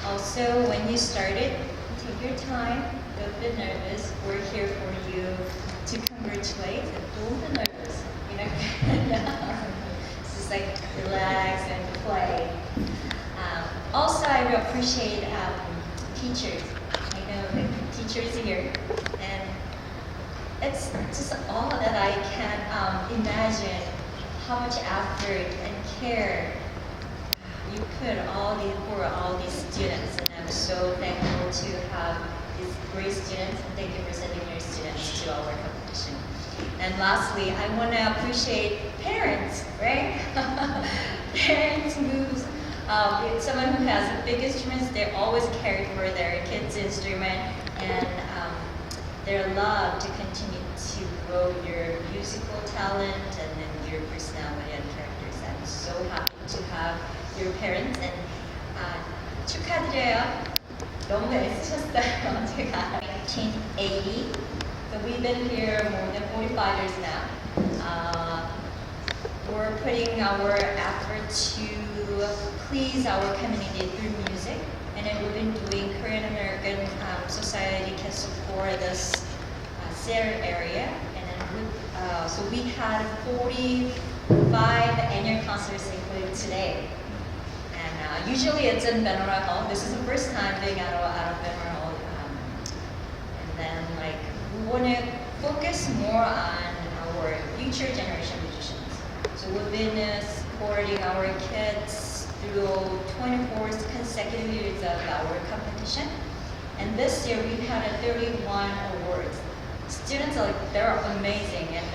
Also, when you started, take your time. Don't be nervous. We're here for you to congratulate. Don't be nervous. You know, just like relax and play. Also, I appreciate teachers. I know the teachers here, and it's just all that I can imagine how much effort and care you put for all these students, and I'm so thankful to have these great students, and thank you for sending your students to our competition. And lastly, I want to appreciate parents, right? Parents who's someone who has big instruments, they always care for their kids' instrument, and their love to continue to grow your musical talent and then your personality and characters. I'm so happy to have your parents, and 축하드려요. 너무 애쓰셨어요. 제가 1980, so we've been here more than 45 years now. We're putting our effort to please our community through music, and then we've been doing Korean American Society can support this Seattle area, and then so we had 45 annual concerts including today. And usually it's in Benora Hall. This is the first time being out of Benora Hall. And then we want to focus more on our future generation musicians. So we've been supporting our kids through 24 consecutive years of our competition. And this year we've had 31 awards. Students are they're amazing, and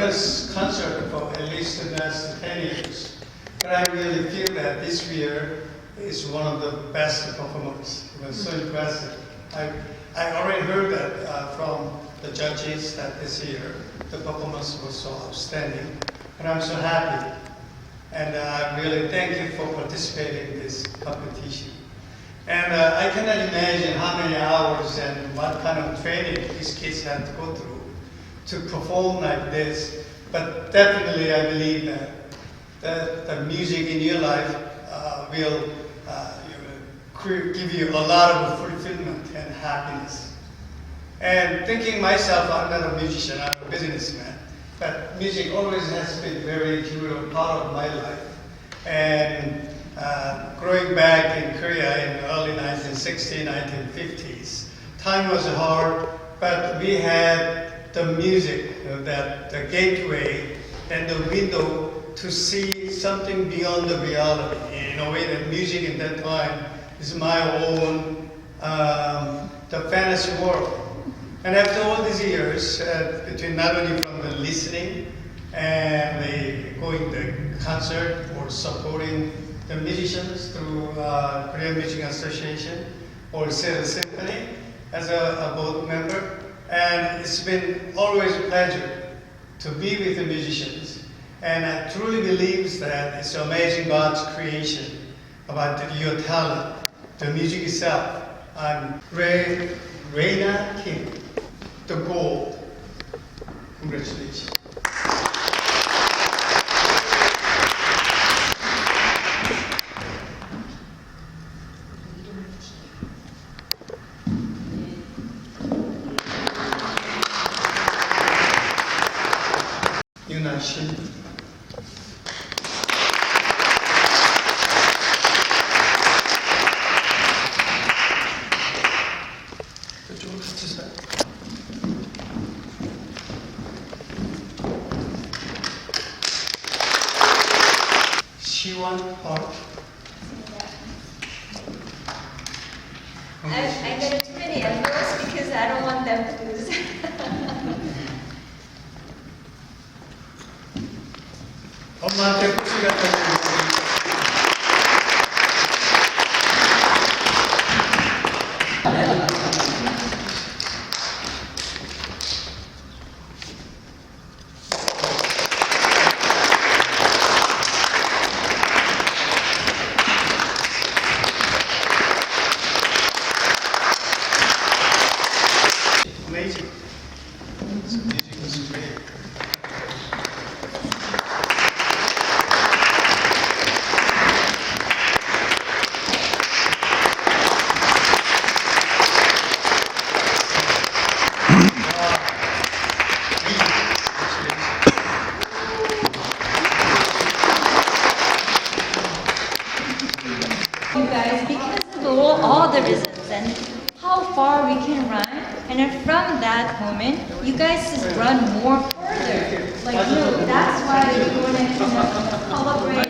famous concert for at least the last 10 years. But I really feel that this year is one of the best performances. It was so impressive. I already heard that from the judges that this year the performance was so outstanding. And I'm so happy. And I really thank you for participating in this competition. And I cannot imagine how many hours and what kind of training these kids have to go through to perform like this. But definitely I believe that the music in your life will give you a lot of fulfillment and happiness. And thinking myself, I'm not a musician, I'm a businessman. But music always has been a very integral part of my life. And growing back in Korea in the early 1960s, 1950s, time was hard, but we had the music, that the gateway and the window to see something beyond the reality. In a way, that music in that time is my own the fantasy world. And after all these years, between not only from the listening and the going to concert or supporting the musicians through Korean Music Association or Seattle Symphony as a board member, and it's been always a pleasure to be with the musicians. And I truly believe that it's amazing God's creation about your talent, the music itself. I'm Reina Kim, the gold. Congratulations. 윤아신. 그쪽으로 같이 서요. 시원 art. I got too many envelopes because I don't want them to lose. 엄마한테 꽃이 갖다 주고. Amazing. This music is great. You guys, because of all the results and how far we can run, and then from that moment, you guys just run more further. Like, that's why we're going to collaborate